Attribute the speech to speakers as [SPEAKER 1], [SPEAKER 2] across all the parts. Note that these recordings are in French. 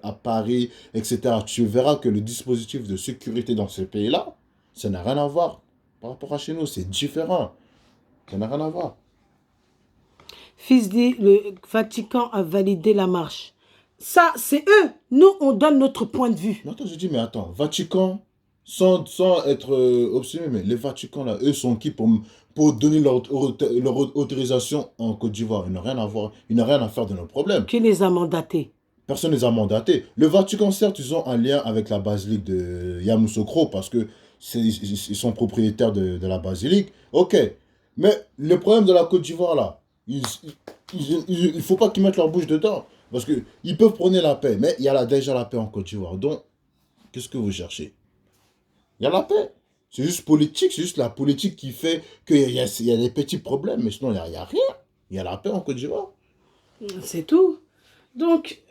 [SPEAKER 1] à Paris, etc., tu verras que le dispositif de sécurité dans ces pays-là, ça n'a rien à voir par rapport à chez nous. C'est différent. Ça n'a rien à voir.
[SPEAKER 2] Fils dit, le Vatican a validé la marche. Ça, c'est eux. Nous, on donne notre point de vue.
[SPEAKER 1] Mais attends, je dis, mais attends, Vatican, sans être obstiné, mais les Vaticans, là, eux sont qui pour donner leur autorisation en Côte d'Ivoire? Ils n'ont rien à voir, ils n'ont rien à faire de nos problèmes.
[SPEAKER 2] Qui les a mandatés?
[SPEAKER 1] Personne ne les a mandatés. Le Vatican, certes, ils ont un lien avec la basilique de Yamoussoukro parce que ils sont propriétaires de la basilique. Ok. Mais le problème de la Côte d'Ivoire, là, il ne faut pas qu'ils mettent leur bouche dedans. Parce qu'ils peuvent prôner la paix, mais il y a déjà la paix en Côte d'Ivoire. Donc, qu'est-ce que vous cherchez? Il y a la paix. C'est juste politique, c'est juste la politique qui fait qu'il y a des petits problèmes, mais sinon, il n'y a rien. Il y a la paix en Côte d'Ivoire.
[SPEAKER 2] C'est tout. Donc,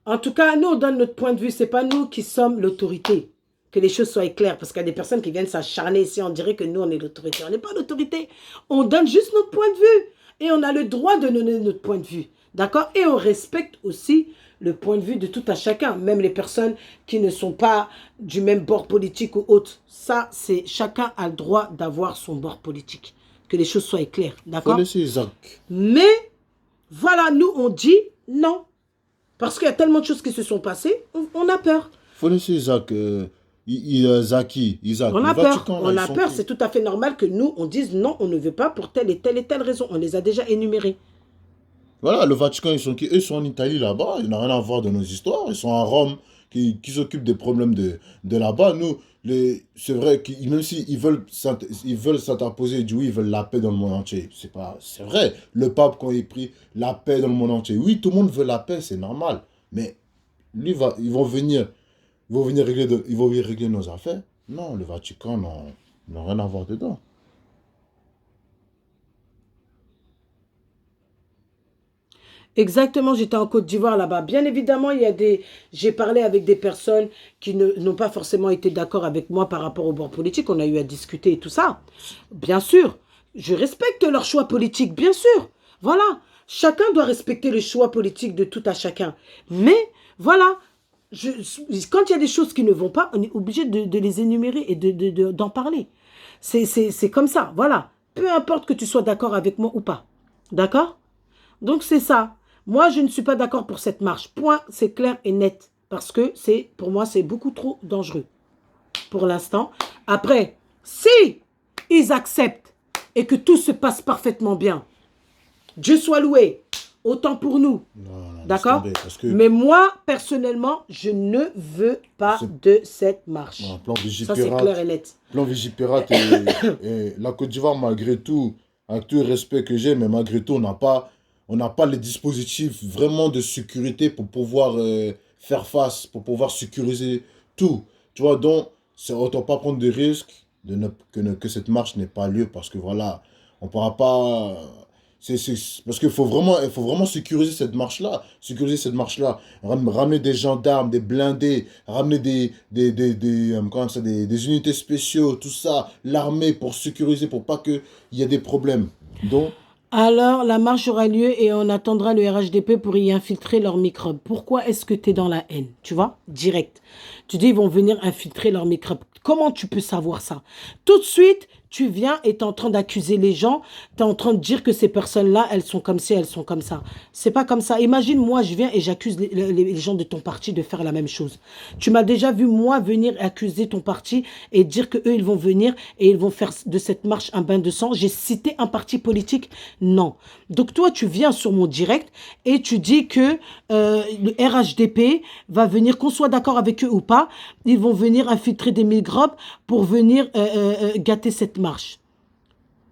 [SPEAKER 2] en tout cas, nous, on donne notre point de vue. Ce n'est pas nous qui sommes l'autorité. Que les choses soient claires. Parce qu'il y a des personnes qui viennent s'acharner ici. On dirait que nous, on est l'autorité. On n'est pas l'autorité. On donne juste notre point de vue. Et on a le droit de donner notre point de vue. D'accord? Et on respecte aussi le point de vue de tout à chacun. Même les personnes qui ne sont pas du même bord politique ou autre. Ça, c'est chacun a le droit d'avoir son bord politique. Que les choses soient claires. D'accord?
[SPEAKER 1] Faut laisser Isaac.
[SPEAKER 2] Mais, voilà, nous, on dit non. Parce qu'il y a tellement de choses qui se sont passées, on a peur.
[SPEAKER 1] Faut laisser Isaac. Isaac.
[SPEAKER 2] On a peur.
[SPEAKER 1] Vatican, là,
[SPEAKER 2] On a peur. C'est tout à fait normal que nous, on dise non, on ne veut pas pour telle et telle raison. On les a déjà énumérées.
[SPEAKER 1] Voilà, le Vatican, ils sont qui? Eux, ils sont en Italie là-bas. Ils n'ont rien à voir de nos histoires. Ils sont à Rome, qui s'occupent des problèmes de là-bas. Nous, c'est vrai que même s'ils veulent s'interposer, oui, ils veulent la paix dans le monde entier. C'est vrai. Le pape, quand il prie la paix dans le monde entier, oui, tout le monde veut la paix, c'est normal. Mais lui, ils vont venir régler nos affaires. Non, le Vatican, non, ils n'ont rien à voir dedans.
[SPEAKER 2] Exactement, j'étais en Côte d'Ivoire là-bas. Bien évidemment, j'ai parlé avec des personnes qui n'ont pas forcément été d'accord avec moi par rapport au bord politique. On a eu à discuter et tout ça. Bien sûr, je respecte leur choix politique, bien sûr. Voilà, chacun doit respecter le choix politique de tout à chacun. Mais voilà, quand il y a des choses qui ne vont pas, on est obligé de les énumérer et d'en parler. C'est comme ça, voilà. Peu importe que tu sois d'accord avec moi ou pas. D'accord? Donc c'est ça. Moi, je ne suis pas d'accord pour cette marche. Point, c'est clair et net. Parce que pour moi, c'est beaucoup trop dangereux. Pour l'instant. Après, si ils acceptent et que tout se passe parfaitement bien, Dieu soit loué. Autant pour nous. D'accord? Mais moi, personnellement, je ne veux pas de cette marche.
[SPEAKER 1] Non, plan
[SPEAKER 2] ça, c'est clair et net.
[SPEAKER 1] Plan Vigipirate et la Côte d'Ivoire, malgré tout, avec tout le respect que j'ai, mais malgré tout, on n'a pas les dispositifs vraiment de sécurité pour pouvoir faire face, pour pouvoir sécuriser tout. Tu vois, donc, autant pas prendre de risques que cette marche n'ait pas lieu parce que voilà, on ne pourra pas. Parce qu'il faut vraiment sécuriser cette marche-là. Ramener des gendarmes, des blindés, ramener des unités spéciaux, tout ça, l'armée pour sécuriser, pour pas qu'il y ait des problèmes. Donc,
[SPEAKER 2] alors, la marche aura lieu et on attendra le RHDP pour y infiltrer leurs microbes. Pourquoi est-ce que tu es dans la haine? Tu vois? Direct. Tu dis, ils vont venir infiltrer leurs microbes. Comment tu peux savoir ça? Tout de suite, tu viens et tu es en train d'accuser les gens. Tu es en train de dire que ces personnes-là, elles sont comme ci, elles sont comme ça. C'est pas comme ça. Imagine, moi, je viens et j'accuse les gens de ton parti de faire la même chose. Tu m'as déjà vu, moi, venir accuser ton parti et dire qu'eux, ils vont venir et ils vont faire de cette marche un bain de sang. J'ai cité un parti politique? Non. Donc, toi, tu viens sur mon direct et tu dis que le RHDP va venir, qu'on soit d'accord avec eux ou pas, ils vont venir infiltrer des microbes pour venir gâter cette marche.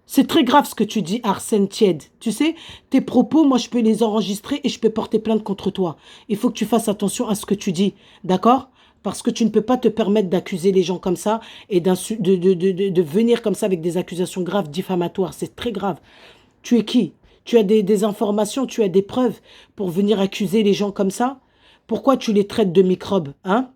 [SPEAKER 2] C'est très grave ce que tu dis, Arsène Tiède. Tu sais, tes propos, moi, je peux les enregistrer et je peux porter plainte contre toi. Il faut que tu fasses attention à ce que tu dis, d'accord? Parce que tu ne peux pas te permettre d'accuser les gens comme ça et de venir comme ça avec des accusations graves, diffamatoires. C'est très grave. Tu es qui? Tu as des informations, tu as des preuves pour venir accuser les gens comme ça? Pourquoi tu les traites de microbes, hein?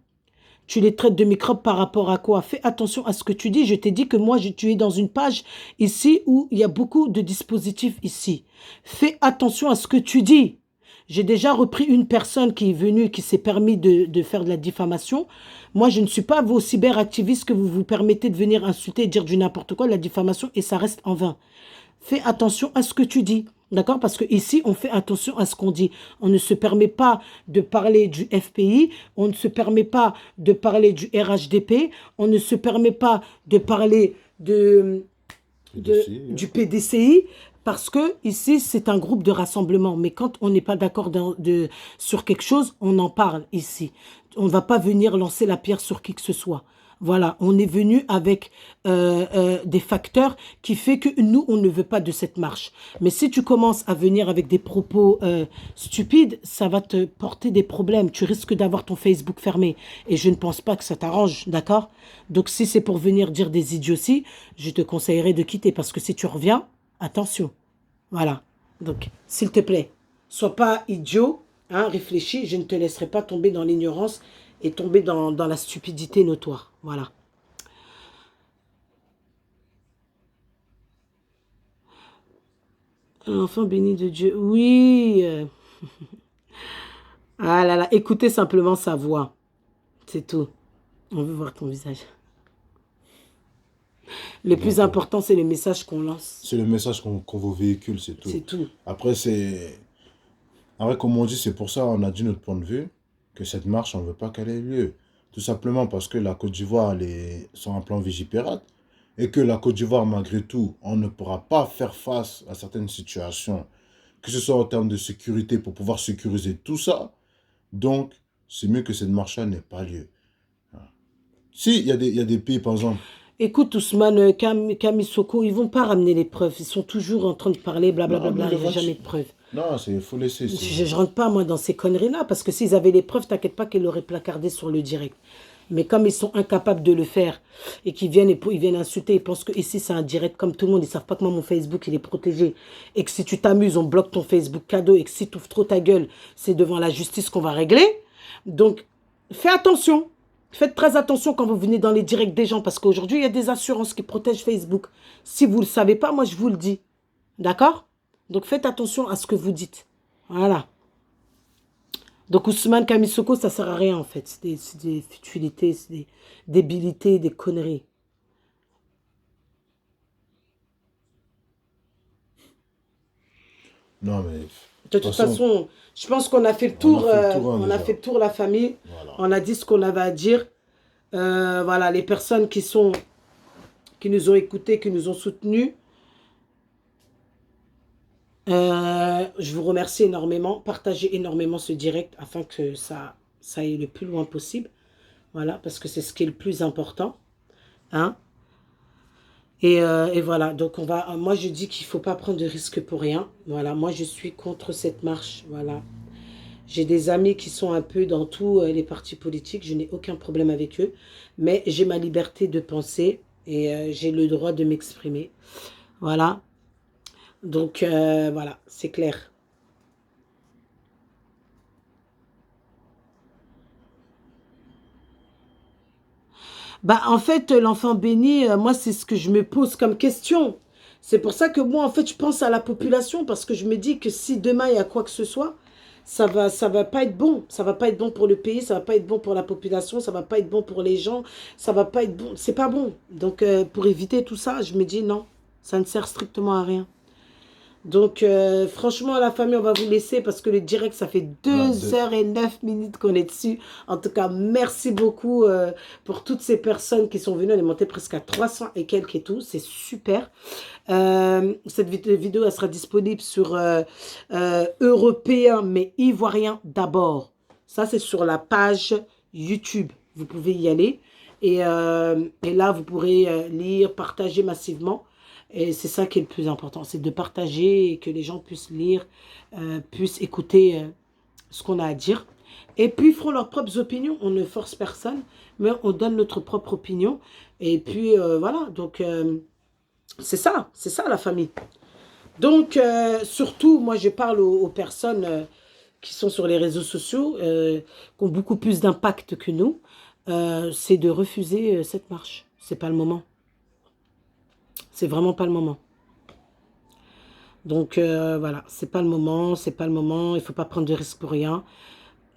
[SPEAKER 2] Tu les traites de microbes par rapport à quoi? Fais attention à ce que tu dis. Je t'ai dit que moi, tu es dans une page ici où il y a beaucoup de dispositifs ici. Fais attention à ce que tu dis. J'ai déjà repris une personne qui est venue, qui s'est permis de faire de la diffamation. Moi, je ne suis pas vos cyberactivistes que vous vous permettez de venir insulter et dire du n'importe quoi, de la diffamation, et ça reste en vain. Fais attention à ce que tu dis. D'accord? Parce que ici, on fait attention à ce qu'on dit. On ne se permet pas de parler du FPI, on ne se permet pas de parler du RHDP, on ne se permet pas de parler
[SPEAKER 1] PDCI,
[SPEAKER 2] du PDCI, parce que ici, c'est un groupe de rassemblement. Mais quand on n'est pas d'accord sur quelque chose, on en parle ici. On ne va pas venir lancer la pierre sur qui que ce soit. Voilà, on est venu avec des facteurs qui fait que nous, on ne veut pas de cette marche. Mais si tu commences à venir avec des propos stupides, ça va te porter des problèmes. Tu risques d'avoir ton Facebook fermé. Et je ne pense pas que ça t'arrange, d'accord? Donc si c'est pour venir dire des idioties, je te conseillerais de quitter. Parce que si tu reviens, attention. Voilà. Donc, s'il te plaît, sois pas idiot, hein, réfléchis. Je ne te laisserai pas tomber dans l'ignorance et tomber dans la stupidité notoire. Voilà. L'enfant béni de Dieu. Oui. Ah là là, écoutez simplement sa voix. C'est tout. On veut voir ton visage. Le plus important, c'est le message qu'on lance.
[SPEAKER 1] C'est le message qu'on vous véhicule, c'est tout.
[SPEAKER 2] C'est tout.
[SPEAKER 1] Après, comme on dit, c'est pour ça on a dit notre point de vue, que cette marche, on ne veut pas qu'elle ait lieu. Tout simplement parce que la Côte d'Ivoire, elle est sur un plan Vigipirate, et que la Côte d'Ivoire, malgré tout, on ne pourra pas faire face à certaines situations, que ce soit en termes de sécurité, pour pouvoir sécuriser tout ça. Donc, c'est mieux que cette marche-là n'ait pas lieu. Si, il y a des pays, par exemple.
[SPEAKER 2] Écoute, Ousmane, Kamisoko, ils vont pas ramener les preuves. Ils sont toujours en train de parler, blablabla,
[SPEAKER 1] Non,
[SPEAKER 2] il n'y a jamais de preuves.
[SPEAKER 1] Non, il faut laisser.
[SPEAKER 2] Je rentre pas, moi, dans ces conneries-là, parce que s'ils avaient les preuves, t'inquiète pas qu'ils l'auraient placardé sur le direct. Mais comme ils sont incapables de le faire, et qu'ils viennent, ils viennent insulter, ils pensent que ici c'est un direct comme tout le monde, ils savent pas que moi, mon Facebook, il est protégé. Et que si tu t'amuses, on bloque ton Facebook cadeau, et que si tu ouvres trop ta gueule, c'est devant la justice qu'on va régler. Donc, fais attention. Faites très attention quand vous venez dans les directs des gens, parce qu'aujourd'hui, il y a des assurances qui protègent Facebook. Si vous ne le savez pas, moi, je vous le dis. D'accord? Donc, faites attention à ce que vous dites. Voilà. Donc, Ousmane Kamisoko, ça ne sert à rien, en fait. C'est des futilités, c'est des débilités, des conneries.
[SPEAKER 1] Non, mais...
[SPEAKER 2] De toute façon, je pense qu'on a fait le tour. On a fait le tour, la famille.
[SPEAKER 1] Voilà.
[SPEAKER 2] On a dit ce qu'on avait à dire. Voilà, les personnes qui nous ont écoutés, qui nous ont soutenus. Je vous remercie énormément. Partagez énormément ce direct afin que ça aille le plus loin possible. Voilà, parce que c'est ce qui est le plus important. Hein? Et voilà, donc moi je dis qu'il ne faut pas prendre de risques pour rien. Voilà, moi je suis contre cette marche. Voilà. J'ai des amis qui sont un peu dans tous les partis politiques. Je n'ai aucun problème avec eux. Mais j'ai ma liberté de penser et j'ai le droit de m'exprimer. Voilà. Donc, voilà, c'est clair. Bah, en fait, l'enfant béni, moi, c'est ce que je me pose comme question. C'est pour ça que moi, en fait, je pense à la population parce que je me dis que si demain, il y a quoi que ce soit, ça va pas être bon. Ça va pas être bon pour le pays, ça va pas être bon pour la population, ça va pas être bon pour les gens, ça va pas être bon. C'est pas bon. Donc, pour éviter tout ça, je me dis non, ça ne sert strictement à rien. Donc, franchement, la famille, on va vous laisser parce que le direct, ça fait 2h09 qu'on est dessus. En tout cas, merci beaucoup pour toutes ces personnes qui sont venues. On est monté presque à 300 et quelques et tout. C'est super. Cette vidéo, elle sera disponible sur Européen, mais Ivoirien d'abord. Ça, c'est sur la page YouTube. Vous pouvez y aller. Et là, vous pourrez lire, partager massivement. Et c'est ça qui est le plus important, c'est de partager et que les gens puissent lire, puissent écouter ce qu'on a à dire. Et puis, ils feront leurs propres opinions. On ne force personne, mais on donne notre propre opinion. Et puis, voilà. Donc, c'est ça la famille. Donc, surtout, moi, je parle aux personnes qui sont sur les réseaux sociaux, qui ont beaucoup plus d'impact que nous. C'est de refuser cette marche. C'est pas le moment. C'est vraiment pas le moment. Donc voilà, c'est pas le moment, c'est pas le moment, il faut pas prendre de risques pour rien.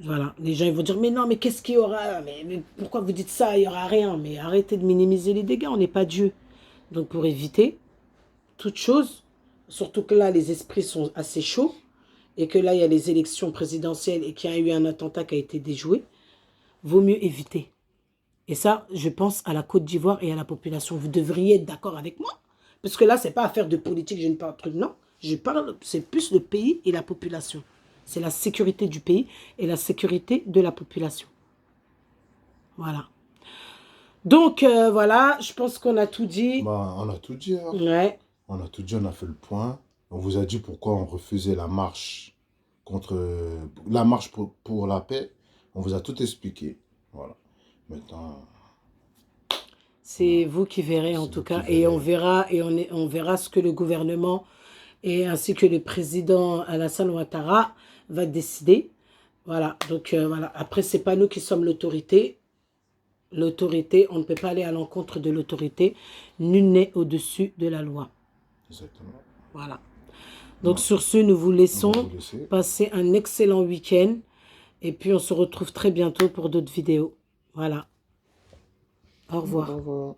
[SPEAKER 2] Voilà, les gens ils vont dire mais non, mais qu'est-ce qu'il y aura? Mais pourquoi vous dites ça? Il y aura rien. Mais arrêtez de minimiser les dégâts, on n'est pas Dieu. Donc pour éviter toute chose, surtout que là les esprits sont assez chauds et que là il y a les élections présidentielles et qu'il y a eu un attentat qui a été déjoué, vaut mieux éviter. Et ça, je pense à la Côte d'Ivoire et à la population. Vous devriez être d'accord avec moi. Parce que là, c'est pas affaire de politique, je ne parle pas de truc, non. Je parle, c'est plus le pays et la population. C'est la sécurité du pays et la sécurité de la population. Voilà. Donc, voilà, je pense qu'on a tout dit.
[SPEAKER 1] Bah, on a tout dit, hein.
[SPEAKER 2] Ouais.
[SPEAKER 1] On a tout dit, on a fait le point. On vous a dit pourquoi on refusait la marche contre la marche pour la paix. On vous a tout expliqué. Voilà. Maintenant,
[SPEAKER 2] C'est vous qui verrez en
[SPEAKER 1] c'est
[SPEAKER 2] tout
[SPEAKER 1] vous qui
[SPEAKER 2] cas. Et on
[SPEAKER 1] verrez.
[SPEAKER 2] verra, on verra ce que le gouvernement et ainsi que le président Alassane Ouattara va décider. Voilà. Donc, voilà. Après, c'est pas nous qui sommes l'autorité. L'autorité, on ne peut pas aller à l'encontre de l'autorité. Nul n'est au-dessus de la loi.
[SPEAKER 1] Exactement.
[SPEAKER 2] Voilà. Donc
[SPEAKER 1] Ouais.
[SPEAKER 2] sur ce, nous vous
[SPEAKER 1] On
[SPEAKER 2] laissons
[SPEAKER 1] va vous laisser.
[SPEAKER 2] passer un excellent week-end. Et puis on se retrouve très bientôt pour d'autres vidéos. Voilà. Au
[SPEAKER 1] Au
[SPEAKER 2] revoir.
[SPEAKER 1] revoir.